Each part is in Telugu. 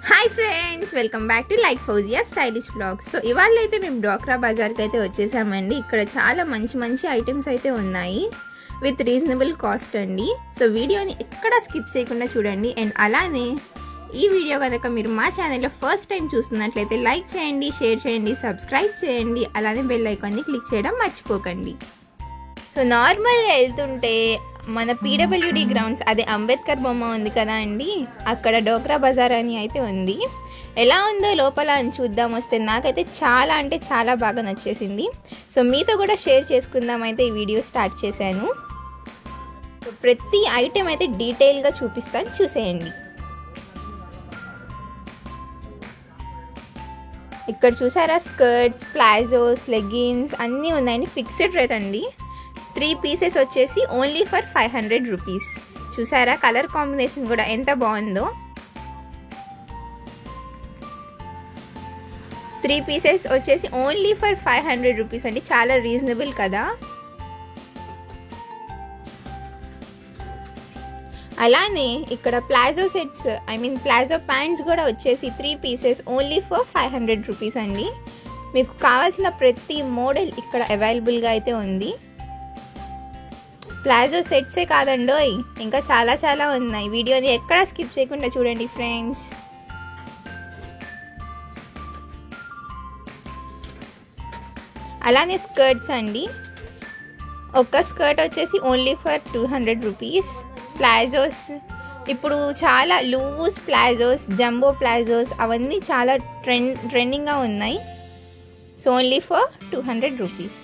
Hi friends, welcome back to like Fauzia stylish vlogs. So ఇవాళ అయితే మేము డ్వాక్రా బజార్కి అయితే వచ్చేసామండి. ఇక్కడ చాలా మంచి మంచి ఐటమ్స్ అయితే ఉన్నాయి విత్ రీజనబుల్ కాస్ట్ అండి. సో వీడియోని ఎక్కడ స్కిప్ చేయకుండా చూడండి. అండ్ అలానే ఈ వీడియో కనుక మీరు మా ఛానల్లో ఫస్ట్ టైం చూస్తున్నట్లయితే లైక్ చేయండి, షేర్ చేయండి, సబ్స్క్రైబ్ చేయండి, అలానే బెల్ ఐకాన్ని క్లిక్ చేయడం మర్చిపోకండి. సో నార్మల్గా వెళ్తుంటే మన పీడబ్ల్యూడి గ్రౌండ్స్, అదే అంబేద్కర్ బొమ్మ ఉంది కదా అండి, అక్కడ డ్వాక్రా బజార్ అని అయితే ఉంది. ఎలా ఉందో లోపల అని చూద్దాం వస్తే నాకైతే చాలా అంటే చాలా బాగా నచ్చేసింది. సో మీతో కూడా షేర్ చేసుకుందాం అయితే ఈ వీడియో స్టార్ట్ చేశాను. ప్రతి ఐటెం అయితే డీటెయిల్గా చూపిస్తాను, చూసేయండి. ఇక్కడ చూసారా, స్కర్ట్స్, ప్లాజోస్, లెగ్గిన్స్ అన్నీ ఉన్నాయండి. ఫిక్స్డ్ రేట్ అండి. 3 పీసెస్ వచ్చేసి ఓన్లీ ఫర్ 500 రూపీస్. చూసారా కలర్ కాంబినేషన్ కూడా ఎంత బాగుందో. 3 పీసెస్ వచ్చేసి ఓన్లీ ఫర్ 500 రూపీస్ అండి. చాలా రీజనబుల్ కదా. అలానే ఇక్కడ ప్లాజో సెట్స్, ప్లాజో ప్యాంట్స్ కూడా వచ్చేసి 3 పీసెస్ ఓన్లీ ఫర్ 500 రూపీస్ అండి. మీకు కావాల్సిన ప్రతి మోడల్ ఇక్కడ అవైలబుల్గా అయితే ఉంది. ప్లాజో సెట్సే కాదండోయ్, ఇంకా చాలా చాలా ఉన్నాయి. వీడియోని ఎక్కడ స్కిప్ చేయకుండా చూడండి ఫ్రెండ్స్. అలానే స్కర్ట్స్ అండి. ఒక స్కర్ట్ వచ్చేసి ఓన్లీ ఫర్ 200 రూపీస్. ప్లాజోస్ ఇప్పుడు చాలా లూజ్ ప్లాజోస్, జంబో ప్లాజోస్ అవన్నీ చాలా ట్రెండింగ్గా ఉన్నాయి. So only for 200 rupees.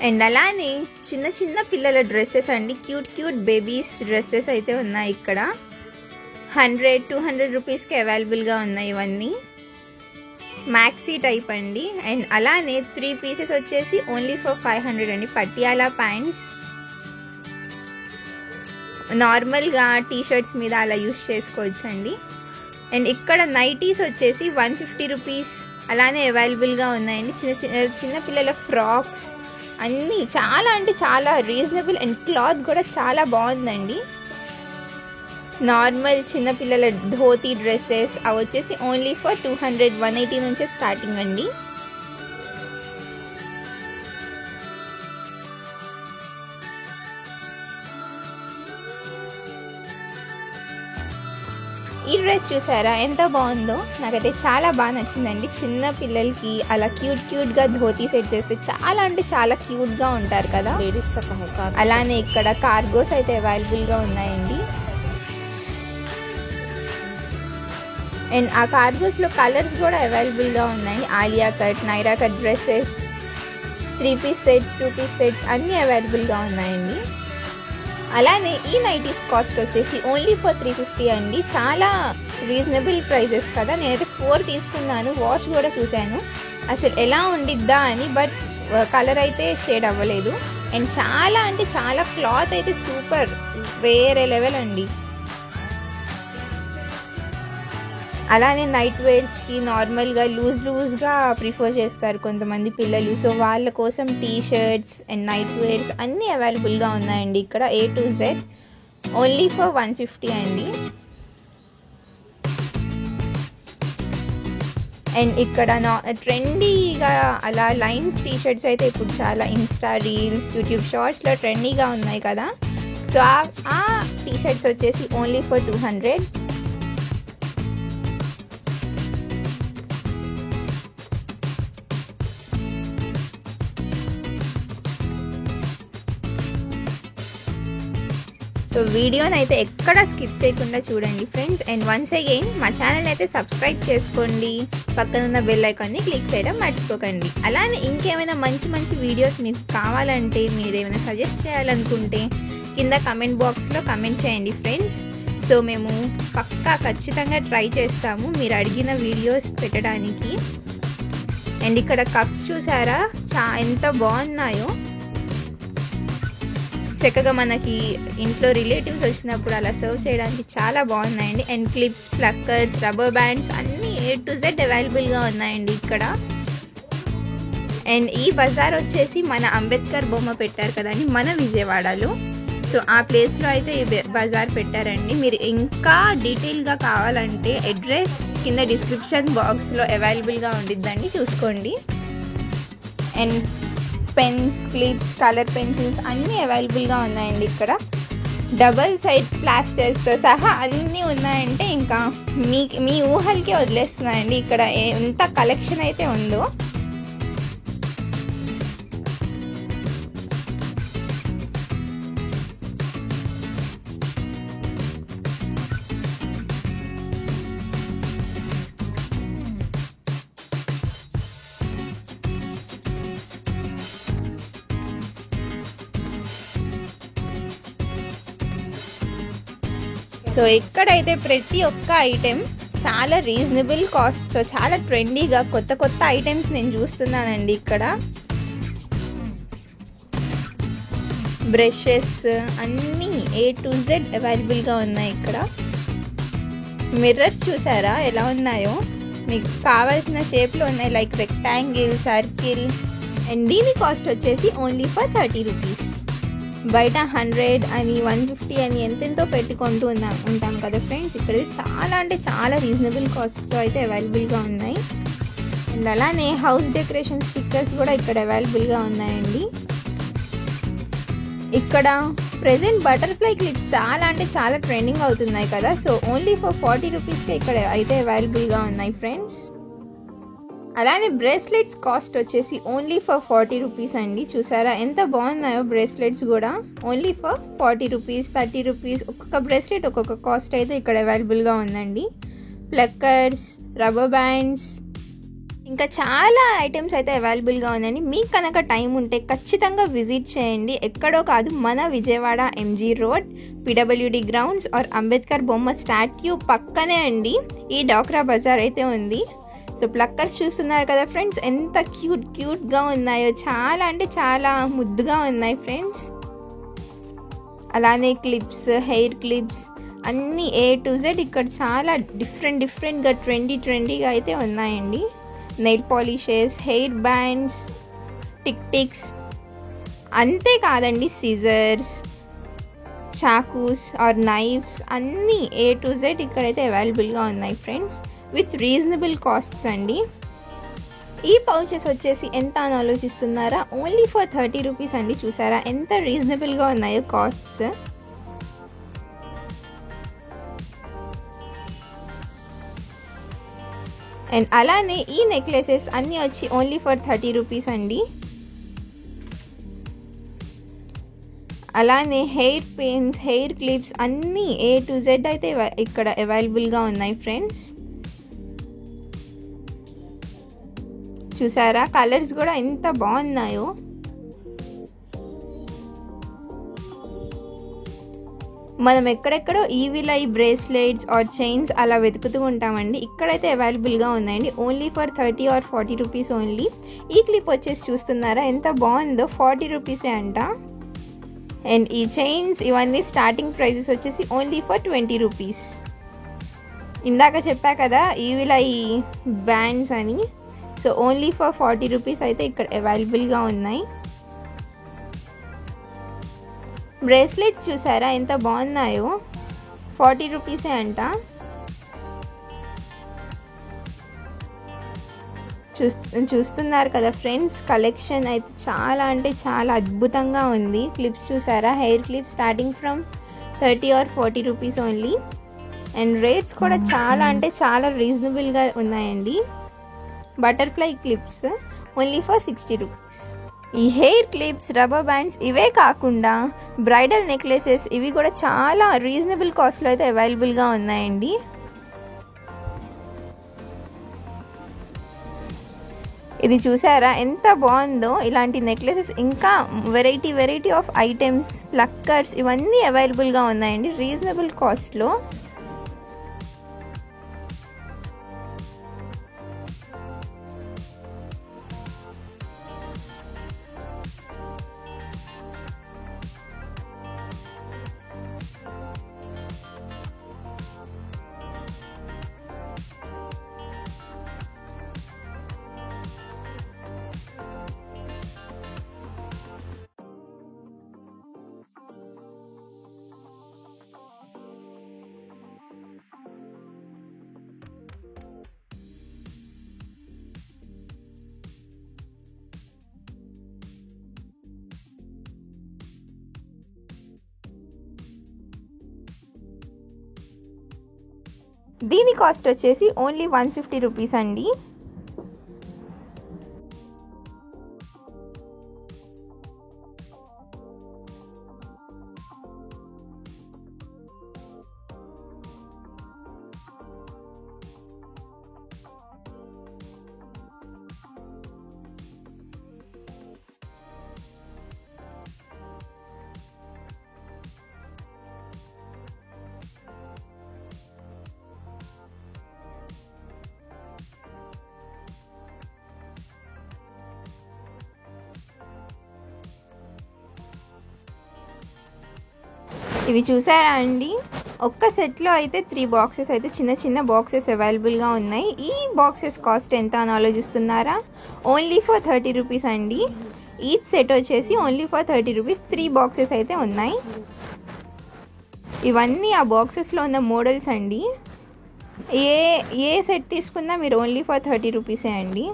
And అలానే చిన్న చిన్న పిల్లల డ్రెస్సెస్ అండి, క్యూట్ బేబీస్ డ్రెస్సెస్ అయితే ఉన్నాయి ఇక్కడ. 100-200 రూపీస్కి అవైలబుల్గా ఉన్నాయి ఇవన్నీ. మ్యాక్సీ టైప్ అండి. అండ్ అలానే 3 పీసెస్ వచ్చేసి ఓన్లీ ఫర్ 500 అండి. పటియాలా ప్యాంట్స్ నార్మల్గా టీషర్ట్స్ మీద అలా యూస్ చేసుకోవచ్చు అండి. అండ్ ఇక్కడ నైటీస్ వచ్చేసి 150 రూపీస్ అలానే అవైలబుల్గా ఉన్నాయండి. చిన్న పిల్లల ఫ్రాక్స్ అన్నీ చాలా అంటే చాలా రీజనబుల్. అండ్ క్లాత్ కూడా చాలా బాగుందండి. నార్మల్ చిన్నపిల్లల ధోతీ డ్రెస్సెస్ అవి వచ్చేసి ఓన్లీ ఫర్ 200-180 నుంచే స్టార్టింగ్ అండి. ఈ డ్రెస్ చూసారా ఎంత బాగుందో, నాకైతే చాలా బాగా నచ్చిందండి. చిన్న పిల్లలకి అలా క్యూట్గా ధోతీ సెట్ చేస్తే చాలా అంటే చాలా క్యూట్గా ఉంటారు కదా లేడీస్. అలానే ఇక్కడ కార్గోస్ అయితే అవైలబుల్గా ఉన్నాయండి. అండ్ ఆ కార్గోస్లో కలర్స్ కూడా అవైలబుల్గా ఉన్నాయి. Alia cut, Naira cut dresses, 3 piece sets, 2 piece sets అన్నీ అవైలబుల్గా ఉన్నాయండి. అలానే ఈ నైటీస్ కాస్ట్ వచ్చేసి ఓన్లీ ఫర్ 350 అండి. చాలా రీజనబుల్ ప్రైజెస్ కదా. నేనైతే 4 తీసుకున్నాను. వాష్ కూడా చూశాను అసలు ఎలా ఉండిద్దా అని, బట్ కలర్ అయితే షేడ్ అవ్వలేదు. అండ్ చాలా అంటే చాలా క్లాత్ అయితే సూపర్, వేరే లెవెల్ అండి. అలానే నైట్ వేర్స్కి నార్మల్గా లూజ్గా ప్రిఫర్ చేస్తారు కొంతమంది పిల్లలు. సో వాళ్ళ కోసం టీషర్ట్స్ అండ్ నైట్ వేర్స్ అన్నీ అవైలబుల్గా ఉన్నాయండి ఇక్కడ. A to Z only for 150 అండి. అండ్ ఇక్కడ ట్రెండీగా అలా లైన్స్ టీషర్ట్స్ అయితే ఇప్పుడు చాలా ఇన్స్టా రీల్స్, యూట్యూబ్ షార్ట్స్లో ట్రెండీగా ఉన్నాయి కదా. సో ఆ టీషర్ట్స్ వచ్చేసి ఓన్లీ ఫర్ 200. సో వీడియోని అయితే ఎక్కడ స్కిప్ చేయకుండా చూడండి ఫ్రెండ్స్. అండ్ వన్స్ అగైన్ మా ఛానల్ అయితే సబ్స్క్రైబ్ చేసుకోండి, పక్కనున్న బెల్ ఐకాన్ని క్లిక్ చేయడం మర్చిపోకండి. అలానే ఇంకేమైనా మంచి మంచి వీడియోస్ మీకు కావాలంటే, మీరు ఏమైనా సజెస్ట్ చేయాలనుకుంటే కింద కమెంట్ బాక్స్లో కమెంట్ చేయండి ఫ్రెండ్స్. సో మేము ఖచ్చితంగా ట్రై చేస్తాము మీరు అడిగిన వీడియోస్ పెట్టడానికి. అండ్ ఇక్కడ కప్స్ చూసారా ఎంత బాగున్నాయో. చక్కగా మనకి ఇంట్లో రిలేటివ్స్ వచ్చినప్పుడు అలా సర్వ్ చేయడానికి చాలా బాగున్నాయండి. And clips, pluckers, rubber bands అన్నీ A to Z అవైలబుల్గా ఉన్నాయండి ఇక్కడ. అండ్ ఈ బజార్ వచ్చేసి మన అంబేద్కర్ బొమ్మ పెట్టారు కదండి మన విజయవాడలో. సో ఆ ప్లేస్లో అయితే ఈ బజార్ పెట్టారండి. మీరు ఇంకా డీటెయిల్గా కావాలంటే అడ్రస్ కింద డిస్క్రిప్షన్ బాక్స్లో అవైలబుల్గా ఉండిద్దండి, చూసుకోండి. And pens, clips, colour pencils అన్నీ అవైలబుల్గా ఉన్నాయండి. ఇక్కడ డబల్ సైడ్ ప్లాస్టర్స్తో సహా అన్నీ ఉన్నాయంటే ఇంకా మీ ఊహలకే వదిలేస్తున్నాయండి ఇక్కడ ఎంత కలెక్షన్ అయితే ఉందో. సో ఇక్కడైతే ప్రతి ఒక్క ఐటెం చాలా రీజనబుల్ కాస్ట్తో చాలా ట్రెండీగా కొత్త కొత్త ఐటమ్స్ నేను చూస్తున్నానండి. ఇక్కడ బ్రషెస్ అన్నీ A to Z అవైలబుల్గా ఉన్నాయి. ఇక్కడ మిర్రర్స్ చూసారా ఎలా ఉన్నాయో, మీకు కావాల్సిన షేప్లో ఉన్నాయి, లైక్ రెక్టాంగిల్, సర్కిల్. అండ్ దీని కాస్ట్ వచ్చేసి ఓన్లీ ఫర్ 30 రూపీస్. బయట 100 అని 150 అని ఎంతెంతో పెట్టుకుంటూ ఉంటాం కదా ఫ్రెండ్స్, ఇక్కడ చాలా అంటే చాలా రీజనబుల్ కాస్ట్తో అయితే అవైలబుల్గా ఉన్నాయి. అండ్ అలానే హౌస్ డెకరేషన్ స్టిక్కర్స్ కూడా ఇక్కడ అవైలబుల్గా ఉన్నాయండి. ఇక్కడ ప్రెజెంట్ బటర్ఫ్లై క్లిప్స్ చాలా అంటే చాలా ట్రెండింగ్ అవుతున్నాయి కదా, సో ఓన్లీ ఫర్ 40 రూపీస్కే ఇక్కడ అయితే అవైలబుల్గా ఉన్నాయి ఫ్రెండ్స్. అలానే బ్రేస్లెట్స్ కాస్ట్ వచ్చేసి ఓన్లీ ఫర్ 40 రూపీస్ అండి. చూసారా ఎంత బాగున్నాయో బ్రేస్లెట్స్ కూడా, ఓన్లీ ఫర్ 40 రూపీస్, 30 రూపీస్. ఒక్కొక్క బ్రేస్లెట్ ఒక్కొక్క కాస్ట్ అయితే ఇక్కడ అవైలబుల్గా ఉందండి. ప్లక్కర్స్, రబ్బర్ బ్యాండ్స్, ఇంకా చాలా ఐటమ్స్ అయితే అవైలబుల్గా ఉందండి. మీకు కనుక టైం ఉంటే ఖచ్చితంగా విజిట్ చేయండి. ఎక్కడో కాదు, మన Vijayawada MG road, PWD grounds or Ambedkar బొమ్మ స్టాట్యూ పక్కనే అండి ఈ డ్వాక్రా బజార్ అయితే ఉంది. సో ప్లక్కర్స్ చూస్తున్నారు కదా ఫ్రెండ్స్, ఎంత క్యూట్గా ఉన్నాయో, చాలా అంటే చాలా ముద్దుగా ఉన్నాయి ఫ్రెండ్స్. అలానే క్లిప్స్, హెయిర్ క్లిప్స్ అన్నీ A to Z ఇక్కడ చాలా డిఫరెంట్గా ట్రెండీగా అయితే ఉన్నాయండి. నెయిల్ పాలిషెస్, హెయిర్ బ్యాండ్స్, టిక్స్, అంతేకాదండి సిజర్స్, చాకూస్ ఆర్ నైఫ్స్ అన్నీ A to Z ఇక్కడైతే అవైలబుల్గా ఉన్నాయి ఫ్రెండ్స్, విత్ రీజనబుల్ కాస్ట్స్ అండి. ఈ పౌచెస్ వచ్చేసి ఎంత అని ఆలోచిస్తున్నారా, ఓన్లీ ఫర్ 30 రూపీస్ అండి. చూసారా ఎంత రీజనబుల్గా ఉన్నాయో కాస్ట్స్. అండ్ అలానే ఈ నెక్లెసెస్ అన్నీ వచ్చి ఓన్లీ ఫర్ 30 రూపీస్ అండి. అలానే హెయిర్ పెన్స్, హెయిర్ క్లిప్స్ అన్నీ A to Z అయితే ఇక్కడ అవైలబుల్గా ఉన్నాయి ఫ్రెండ్స్. చూసారా కలర్స్ కూడా ఎంత బాగున్నాయో. మనం ఎక్కడెక్కడో ఈవిలై బ్రేస్లెట్స్ ఆర్ చైన్స్ అలా వెతుకుతూ ఉంటామండి, ఇక్కడైతే అవైలబుల్గా ఉన్నాయండి only for 30 or 40 rupees only. ఈ క్లిప్ వచ్చేసి చూస్తున్నారా ఎంత బాగుందో, 40 రూపీసే అంట. అండ్ ఈ చైన్స్ ఇవన్నీ స్టార్టింగ్ ప్రైజెస్ వచ్చేసి ఓన్లీ ఫర్ 20 రూపీస్. ఇందాక చెప్పా కదా ఈవిలై బ్యాండ్స్ అని, సో ఓన్లీ ఫర్ 40 రూపీస్ అయితే ఇక్కడ అవైలబుల్గా ఉన్నాయి. బ్రేస్లెట్స్ చూసారా ఎంత బాగున్నాయో, 40 రూపీసే అంట. చూస్తున్నారు కదా ఫ్రెండ్స్, కలెక్షన్ అయితే చాలా అంటే చాలా అద్భుతంగా ఉంది. క్లిప్స్ చూసారా, hair clips starting from 30 or 40 rupees only. And rates కూడా చాలా అంటే చాలా రీజనబుల్గా ఉన్నాయండి. Butterfly clips only for 60 rupees. ఈ హెయిర్ క్లిప్స్, రబ్బర్ బ్యాండ్స్ ఇవే కాకుండా బ్రైడల్ నెక్లెసెస్ ఇవి కూడా చాలా రీజనబుల్ కాస్ట్లో అయితే అవైలబుల్గా ఉన్నాయండి. ఇది చూసారా ఎంత బాగుందో, ఇలాంటి నెక్లెసెస్ ఇంకా వెరైటీ ఆఫ్ ఐటమ్స్, ప్లక్కర్స్ ఇవన్నీ అవైలబుల్గా ఉన్నాయండి రీజనబుల్ కాస్ట్లో. దీని కాస్ట్ వచ్చేసి ఓన్లీ 150 రూపీస్ అండి. ఇవి చూసారా అండి, ఒక్క సెట్లో అయితే 3 బాక్సెస్ అయితే చిన్న చిన్న బాక్సెస్ అవైలబుల్గా ఉన్నాయి. ఈ బాక్సెస్ కాస్ట్ ఎంత అని ఆలోచిస్తున్నారా? ఓన్లీ ఫర్ 30 రూపీస్ అండి. ఈచ్ సెట్ వచ్చేసి ఓన్లీ ఫర్ 30 రూపీస్. 3 బాక్సెస్ అయితే ఉన్నాయి. ఇవన్నీ ఆ బాక్సెస్లో ఉన్న మోడల్స్ అండి. ఏ సెట్ తీసుకున్నా మీరు ఓన్లీ ఫర్ 30 రూపీసే అండి.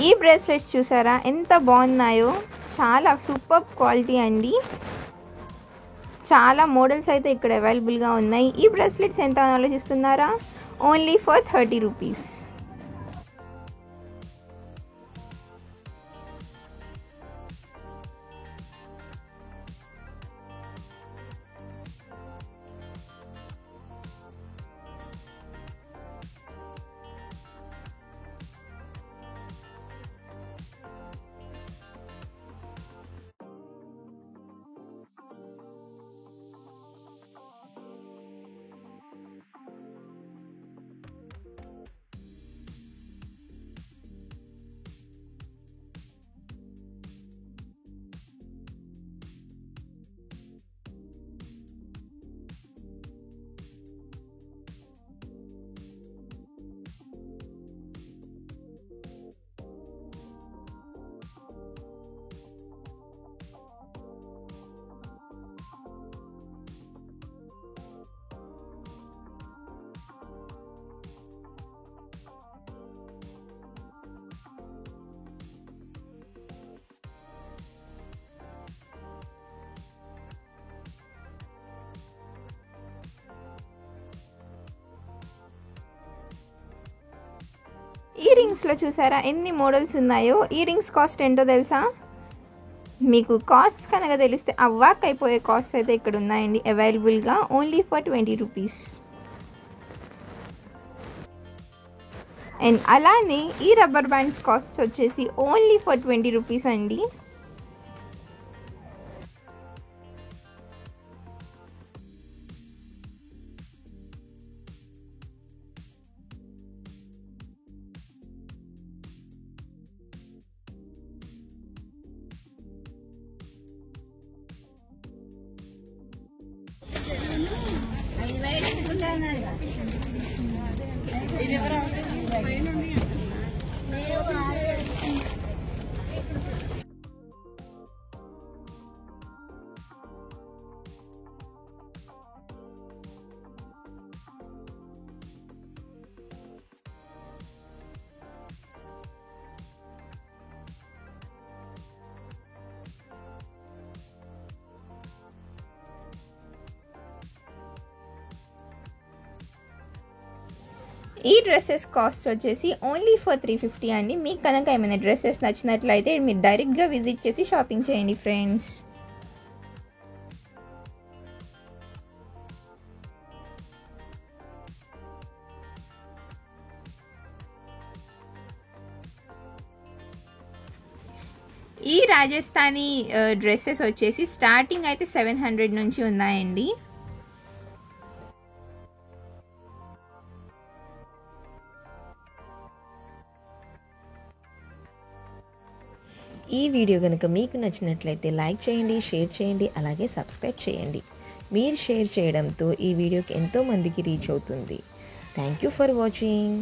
ఈ బ్రేస్లెట్స్ చూసారా ఎంత బాగున్నాయో, చాలా సూపర్ క్వాలిటీ అండి. చాలా మోడల్స్ అయితే ఇక్కడ అవైలబుల్గా ఉన్నాయి. ఈ బ్రేస్లెట్స్ ఎంత అని ఆలోచిస్తున్నారా? Only for 30 rupees. ఈ రింగ్స్లో చూసారా ఎన్ని మోడల్స్ ఉన్నాయో. ఈ రింగ్స్ కాస్ట్ ఏంటో తెలుసా? మీకు కాస్ట్ కనుక తెలిస్తే అవ్వాక్ అయిపోయే కాస్ట్ అయితే ఇక్కడ ఉన్నాయండి అవైలబుల్గా. Only for 20 rupees. అండ్ అలానే ఈ రబ్బర్ బ్యాండ్స్ కాస్ట్ వచ్చేసి ఓన్లీ ఫర్ 20 రూపీస్ అండి. ఈ డ్రెస్సెస్ కాస్ట్ వచ్చేసి ఓన్లీ ఫర్ 350 అండి. మీకు కనుక ఏమైనా డ్రెస్సెస్ నచ్చినట్లయితే మీరు డైరెక్ట్గా విజిట్ చేసి షాపింగ్ చేయండి ఫ్రెండ్స్. ఈ రాజస్థానీ డ్రెస్సెస్ వచ్చేసి స్టార్టింగ్ అయితే 700 నుంచి ఉన్నాయండి. ఈ వీడియో కనుక మీకు నచ్చినట్లయితే లైక్ చేయండి, షేర్ చేయండి, అలాగే సబ్స్క్రైబ్ చేయండి. మీరు షేర్ చేయడంతో ఈ వీడియోకి ఎంతో మందికి రీచ్ అవుతుంది. Thank you for watching.